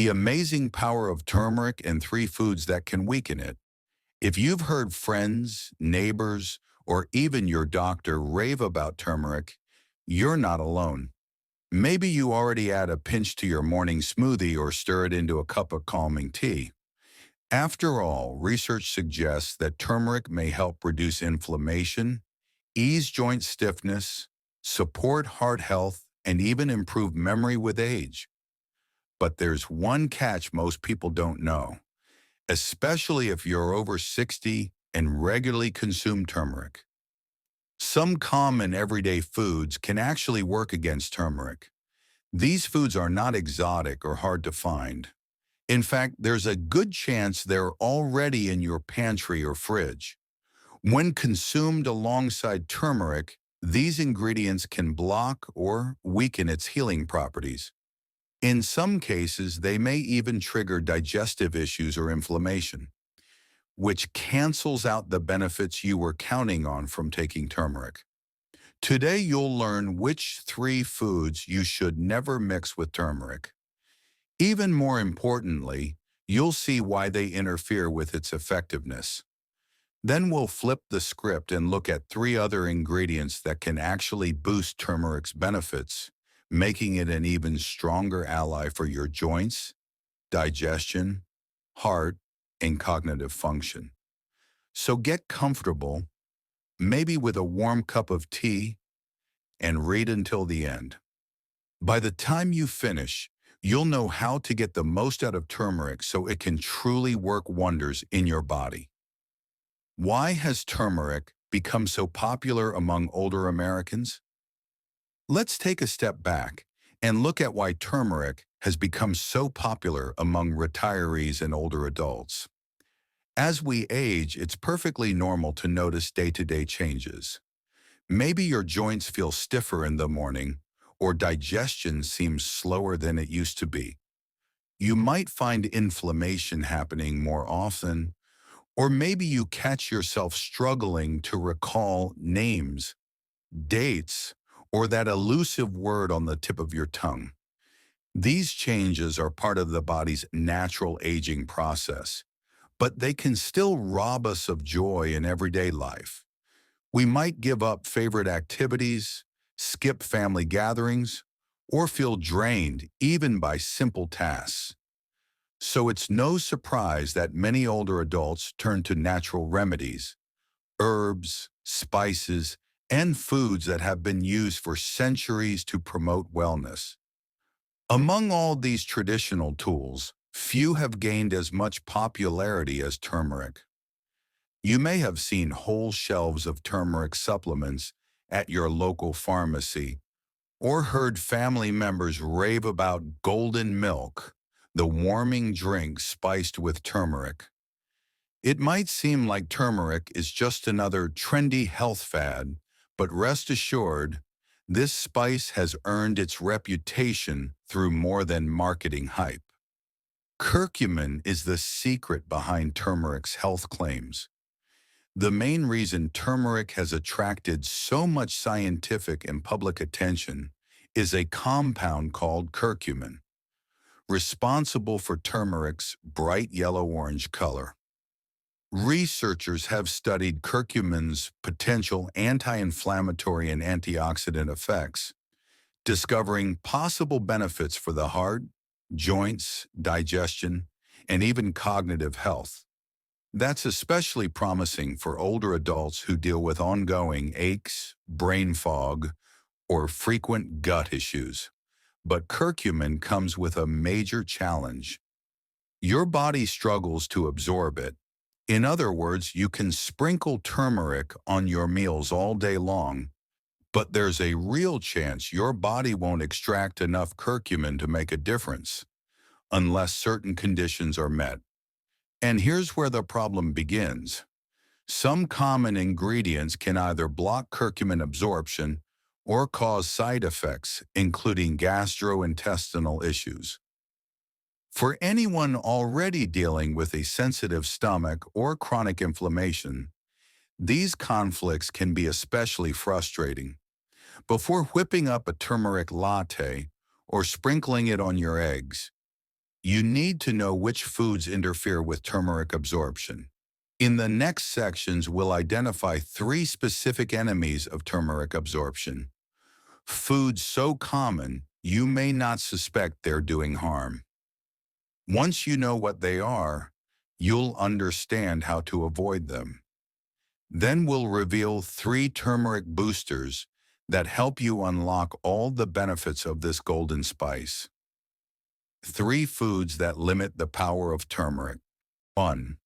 The amazing power of turmeric and three foods that can weaken it. If you've heard friends, neighbors, or even your doctor rave about turmeric, you're not alone. Maybe you already add a pinch to your morning smoothie or stir it into a cup of calming tea. After all, research suggests that turmeric may help reduce inflammation, ease joint stiffness, support heart health, and even improve memory with age. But there's one catch most people don't know, especially if you're over 60 and regularly consume turmeric. Some common everyday foods can actually work against turmeric. These foods are not exotic or hard to find. In fact, there's a good chance they're already in your pantry or fridge. When consumed alongside turmeric, these ingredients can block or weaken its healing properties. In some cases, they may even trigger digestive issues or inflammation, which cancels out the benefits you were counting on from taking turmeric. Today, you'll learn which three foods you should never mix with turmeric. Even more importantly, you'll see why they interfere with its effectiveness. Then we'll flip the script and look at three other ingredients that can actually boost turmeric's benefits, making it an even stronger ally for your joints, digestion, heart, and cognitive function. So get comfortable, maybe with a warm cup of tea, and read until the end. By the time you finish, you'll know how to get the most out of turmeric so it can truly work wonders in your body. Why has turmeric become so popular among older Americans? Let's take a step back and look at why turmeric has become so popular among retirees and older adults. As we age, it's perfectly normal to notice day-to-day changes. Maybe your joints feel stiffer in the morning, or digestion seems slower than it used to be. You might find inflammation happening more often, or maybe you catch yourself struggling to recall names, dates, or that elusive word on the tip of your tongue. These changes are part of the body's natural aging process, but they can still rob us of joy in everyday life. We might give up favorite activities, skip family gatherings, or feel drained even by simple tasks. So it's no surprise that many older adults turn to natural remedies, herbs, spices, and foods that have been used for centuries to promote wellness. Among all these traditional tools, few have gained as much popularity as turmeric. You may have seen whole shelves of turmeric supplements at your local pharmacy, or heard family members rave about golden milk, the warming drink spiced with turmeric. It might seem like turmeric is just another trendy health fad, but rest assured, this spice has earned its reputation through more than marketing hype. Curcumin is the secret behind turmeric's health claims. The main reason turmeric has attracted so much scientific and public attention is a compound called curcumin, responsible for turmeric's bright yellow-orange color. Researchers have studied curcumin's potential anti-inflammatory and antioxidant effects, discovering possible benefits for the heart, joints, digestion, and even cognitive health. That's especially promising for older adults who deal with ongoing aches, brain fog, or frequent gut issues. But curcumin comes with a major challenge. Your body struggles to absorb it. In other words, you can sprinkle turmeric on your meals all day long, but there's a real chance your body won't extract enough curcumin to make a difference, unless certain conditions are met. And here's where the problem begins. Some common ingredients can either block curcumin absorption or cause side effects, including gastrointestinal issues. For anyone already dealing with a sensitive stomach or chronic inflammation, these conflicts can be especially frustrating. Before whipping up a turmeric latte or sprinkling it on your eggs, You need to know which foods interfere with turmeric absorption. In the next sections, we'll identify 3 specific enemies of turmeric absorption. Foods so common, you may not suspect they're doing harm. Once you know what they are, you'll understand how to avoid them. Then we'll reveal 3 turmeric boosters that help you unlock all the benefits of this golden spice. 3 foods that limit the power of turmeric. 1.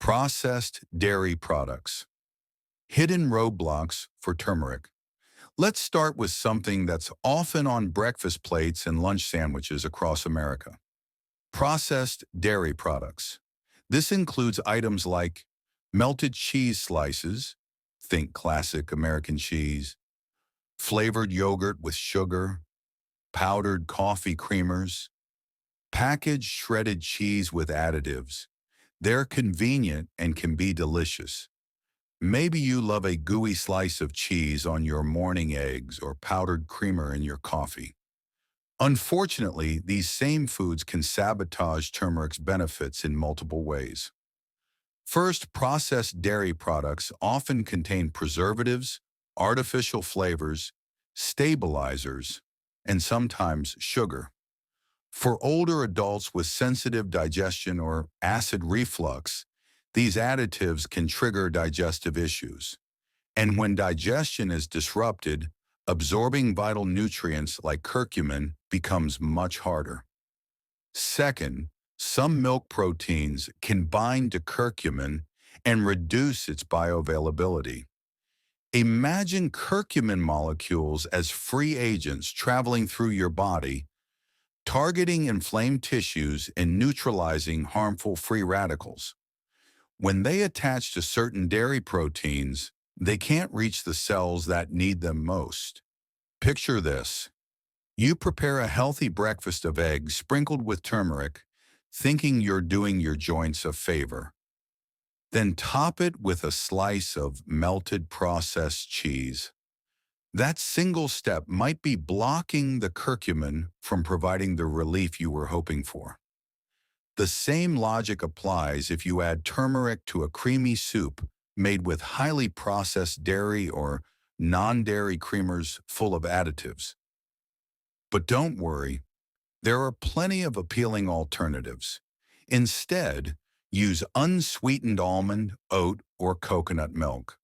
Processed dairy products. Hidden roadblocks for turmeric. Let's start with something that's often on breakfast plates and lunch sandwiches across America. Processed dairy products. This includes items like melted cheese slices, think classic American cheese, flavored yogurt with sugar, powdered coffee creamers, packaged shredded cheese with additives. They're convenient and can be delicious. Maybe you love a gooey slice of cheese on your morning eggs or powdered creamer in your coffee. Unfortunately, these same foods can sabotage turmeric's benefits in multiple ways. First, processed dairy products often contain preservatives, artificial flavors, stabilizers, and sometimes sugar. For older adults with sensitive digestion or acid reflux, these additives can trigger digestive issues. And when digestion is disrupted, absorbing vital nutrients like curcumin becomes much harder. Second, some milk proteins can bind to curcumin and reduce its bioavailability. Imagine curcumin molecules as free agents traveling through your body, targeting inflamed tissues and neutralizing harmful free radicals. When they attach to certain dairy proteins, they can't reach the cells that need them most. Picture this. You prepare a healthy breakfast of eggs sprinkled with turmeric, thinking you're doing your joints a favor. Then top it with a slice of melted processed cheese. That single step might be blocking the curcumin from providing the relief you were hoping for. The same logic applies if you add turmeric to a creamy soup made with highly processed dairy or non-dairy creamers full of additives. But don't worry, there are plenty of appealing alternatives. Instead, use unsweetened almond, oat, or coconut milk.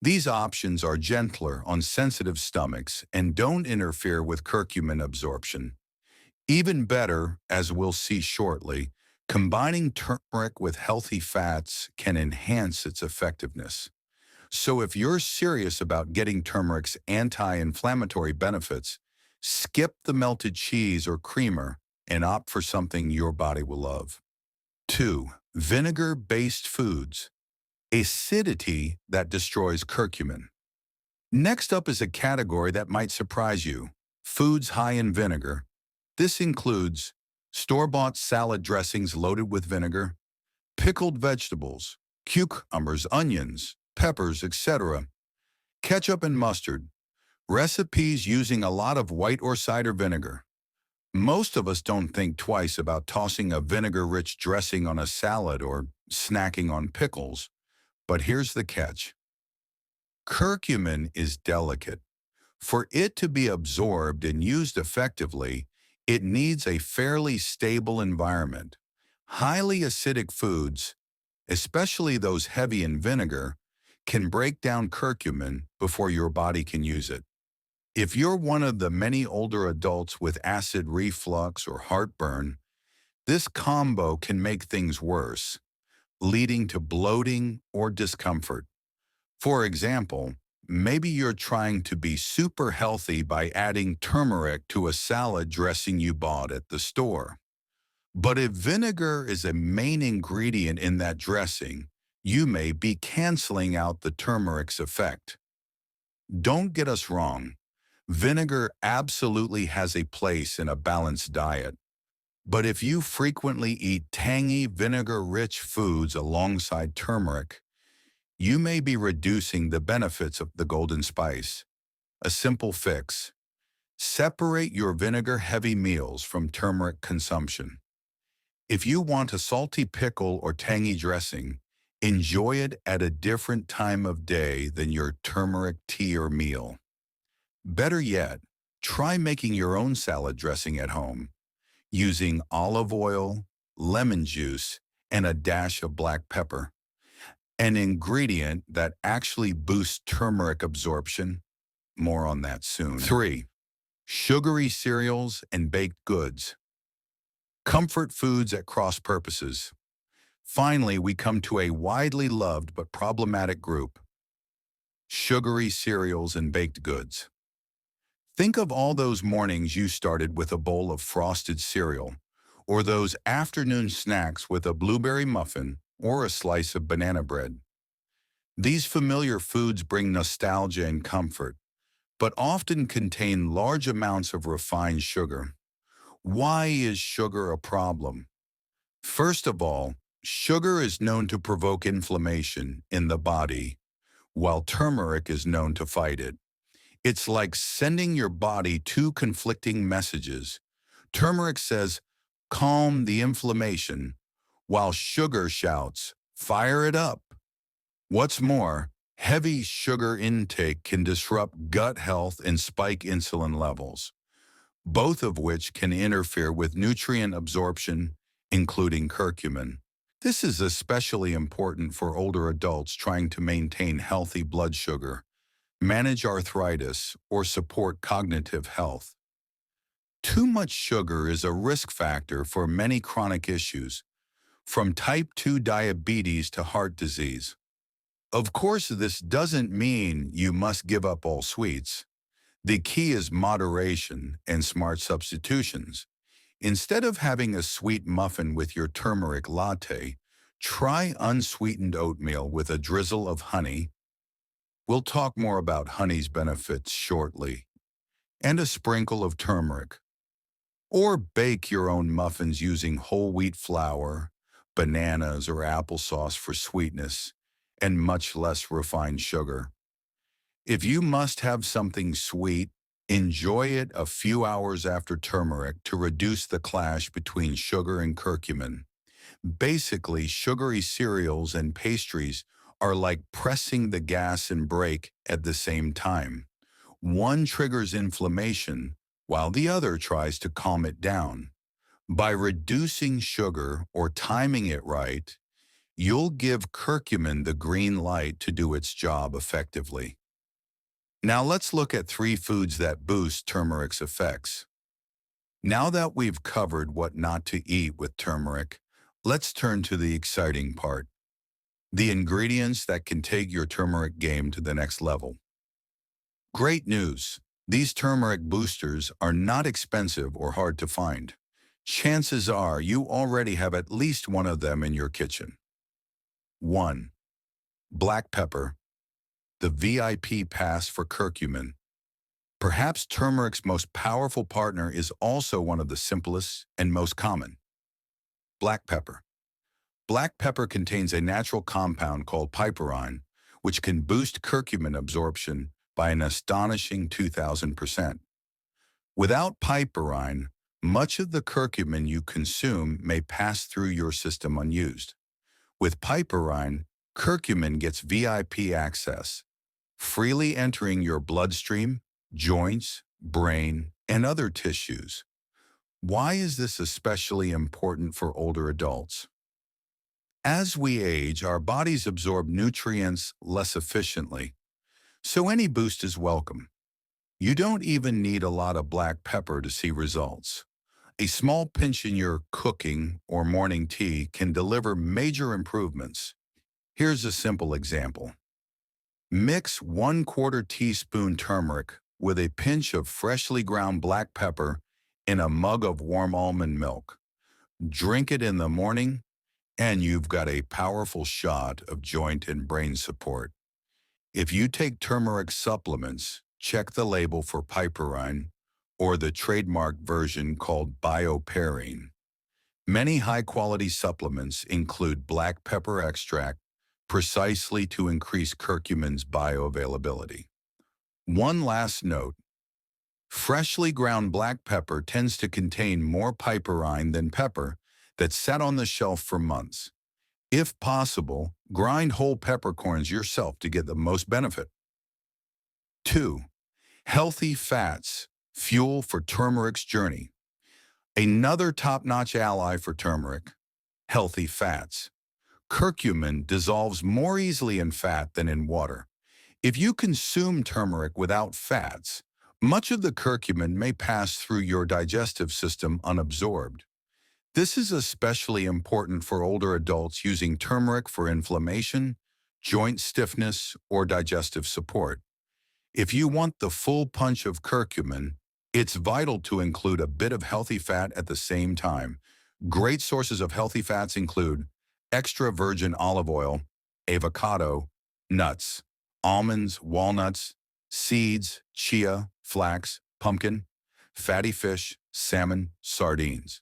These options are gentler on sensitive stomachs and don't interfere with curcumin absorption. Even better, as we'll see shortly, combining turmeric with healthy fats can enhance its effectiveness. So if you're serious about getting turmeric's anti-inflammatory benefits, skip the melted cheese or creamer and opt for something your body will love. 2. Vinegar-based foods. Acidity that destroys curcumin. Next up is a category that might surprise you: foods high in vinegar. This includes store-bought salad dressings loaded with vinegar, pickled vegetables, cucumbers, onions, peppers, etc., ketchup and mustard, recipes using a lot of white or cider vinegar. Most of us don't think twice about tossing a vinegar-rich dressing on a salad or snacking on pickles, but here's the catch. Curcumin is delicate. For it to be absorbed and used effectively, it needs a fairly stable environment. Highly acidic foods, especially those heavy in vinegar, can break down curcumin before your body can use it. If you're one of the many older adults with acid reflux or heartburn, this combo can make things worse, leading to bloating or discomfort. For example, maybe you're trying to be super healthy by adding turmeric to a salad dressing you bought at the store. But if vinegar is a main ingredient in that dressing, you may be canceling out the turmeric's effect. Don't get us wrong. Vinegar absolutely has a place in a balanced diet. But if you frequently eat tangy, vinegar-rich foods alongside turmeric, you may be reducing the benefits of the golden spice. A simple fix: separate your vinegar-heavy meals from turmeric consumption. If you want a salty pickle or tangy dressing, enjoy it at a different time of day than your turmeric tea or meal. Better yet, try making your own salad dressing at home using olive oil, lemon juice, and a dash of black pepper, an ingredient that actually boosts turmeric absorption. More on that soon. 3. Sugary cereals and baked goods. Comfort foods at cross purposes. Finally, we come to a widely loved but problematic group: sugary cereals and baked goods. Think of all those mornings you started with a bowl of frosted cereal, or those afternoon snacks with a blueberry muffin or a slice of banana bread. These familiar foods bring nostalgia and comfort, but often contain large amounts of refined sugar. Why is sugar a problem? First of all, sugar is known to provoke inflammation in the body, while turmeric is known to fight it. It's like sending your body two conflicting messages. Turmeric says, calm the inflammation, while sugar shouts, fire it up. What's more, heavy sugar intake can disrupt gut health and spike insulin levels, both of which can interfere with nutrient absorption, including curcumin. This is especially important for older adults trying to maintain healthy blood sugar, manage arthritis, or support cognitive health. Too much sugar is a risk factor for many chronic issues, from type 2 diabetes to heart disease. Of course, this doesn't mean you must give up all sweets. The key is moderation and smart substitutions. Instead of having a sweet muffin with your turmeric latte, try unsweetened oatmeal with a drizzle of honey. We'll talk more about honey's benefits shortly. And a sprinkle of turmeric. Or bake your own muffins using whole wheat flour, bananas, or applesauce for sweetness, and much less refined sugar. If you must have something sweet, enjoy it a few hours after turmeric to reduce the clash between sugar and curcumin. Basically, sugary cereals and pastries are like pressing the gas and brake at the same time. One triggers inflammation, while the other tries to calm it down. By reducing sugar or timing it right, you'll give curcumin the green light to do its job effectively. Now let's look at 3 foods that boost turmeric's effects. Now that we've covered what not to eat with turmeric, let's turn to the exciting part: the ingredients that can take your turmeric game to the next level. Great news! These turmeric boosters are not expensive or hard to find. Chances are you already have at least one of them in your kitchen. 1. Black pepper, the VIP pass for curcumin. Perhaps turmeric's most powerful partner is also one of the simplest and most common: black pepper. Black pepper contains a natural compound called piperine, which can boost curcumin absorption by an astonishing 2,000%. Without piperine, much of the curcumin you consume may pass through your system unused. With piperine, curcumin gets VIP access, freely entering your bloodstream, joints, brain, and other tissues. Why is this especially important for older adults? As we age, our bodies absorb nutrients less efficiently, so any boost is welcome. You don't even need a lot of black pepper to see results. A small pinch in your cooking or morning tea can deliver major improvements. Here's a simple example. Mix 1/4 teaspoon turmeric with a pinch of freshly ground black pepper in a mug of warm almond milk. Drink it in the morning, and you've got a powerful shot of joint and brain support. If you take turmeric supplements, check the label for piperine or the trademark version called bioperine. Many high-quality supplements include black pepper extract precisely to increase curcumin's bioavailability. One last note: freshly ground black pepper tends to contain more piperine than pepper that sat on the shelf for months. If possible, grind whole peppercorns yourself to get the most benefit. 2. Healthy fats, fuel for turmeric's journey. Another top-notch ally for turmeric, healthy fats. Curcumin dissolves more easily in fat than in water. If you consume turmeric without fats, much of the curcumin may pass through your digestive system unabsorbed. This is especially important for older adults using turmeric for inflammation, joint stiffness, or digestive support. If you want the full punch of curcumin, it's vital to include a bit of healthy fat at the same time. Great sources of healthy fats include extra virgin olive oil, avocado, nuts, almonds, walnuts, seeds, chia, flax, pumpkin, fatty fish, salmon, sardines.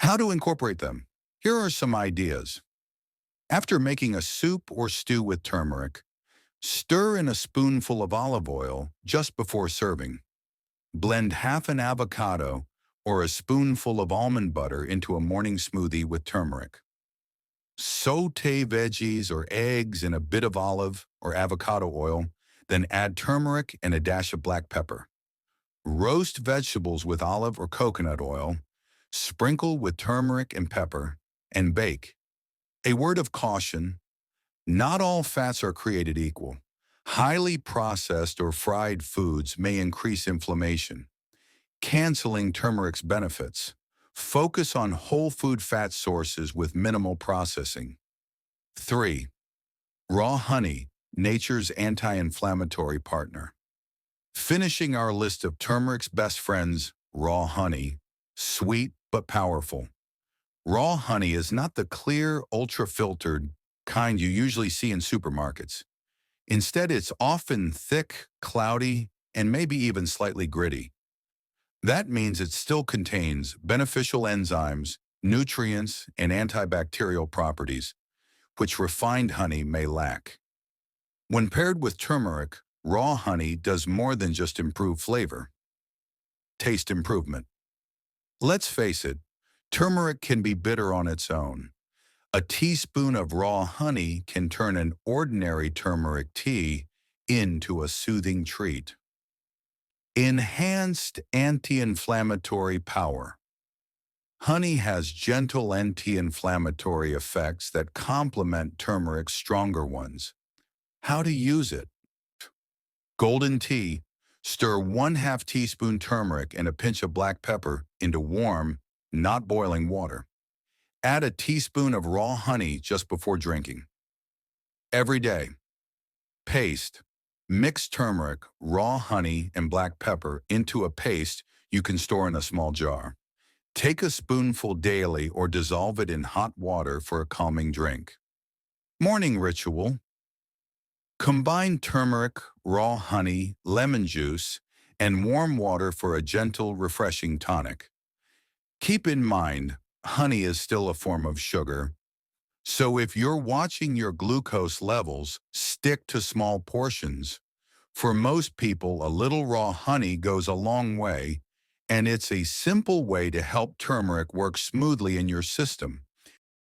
How to incorporate them? Here are some ideas. After making a soup or stew with turmeric, stir in a spoonful of olive oil just before serving. Blend half an avocado or a spoonful of almond butter into a morning smoothie with turmeric. Sauté veggies or eggs in a bit of olive or avocado oil, then add turmeric and a dash of black pepper. Roast vegetables with olive or coconut oil, sprinkle with turmeric and pepper, and bake. A word of caution: not all fats are created equal. Highly processed or fried foods may increase inflammation, canceling turmeric's benefits. Focus on whole food fat sources with minimal processing. 3. Raw honey, nature's anti-inflammatory partner. Finishing our list of turmeric's best friends, raw honey, sweet but powerful. Raw honey is not the clear, ultra-filtered kind you usually see in supermarkets. Instead, it's often thick, cloudy, and maybe even slightly gritty. That means it still contains beneficial enzymes, nutrients, and antibacterial properties, which refined honey may lack. When paired with turmeric, raw honey does more than just improve flavor. Taste improvement. Let's face it, turmeric can be bitter on its own. A teaspoon of raw honey can turn an ordinary turmeric tea into a soothing treat. Enhanced anti-inflammatory power. Honey has gentle anti-inflammatory effects that complement turmeric's stronger ones. How to use it? Golden tea. Stir 1/2 teaspoon turmeric and a pinch of black pepper into warm, not boiling water. Add a teaspoon of raw honey just before drinking. Every day. Paste. Mix turmeric, raw honey, and black pepper into a paste you can store in a small jar. Take a spoonful daily or dissolve it in hot water for a calming drink. Morning ritual. Combine turmeric, raw honey, lemon juice, and warm water for a gentle, refreshing tonic. Keep in mind, honey is still a form of sugar, so if you're watching your glucose levels, stick to small portions. For most people, a little raw honey goes a long way, and it's a simple way to help turmeric work smoothly in your system.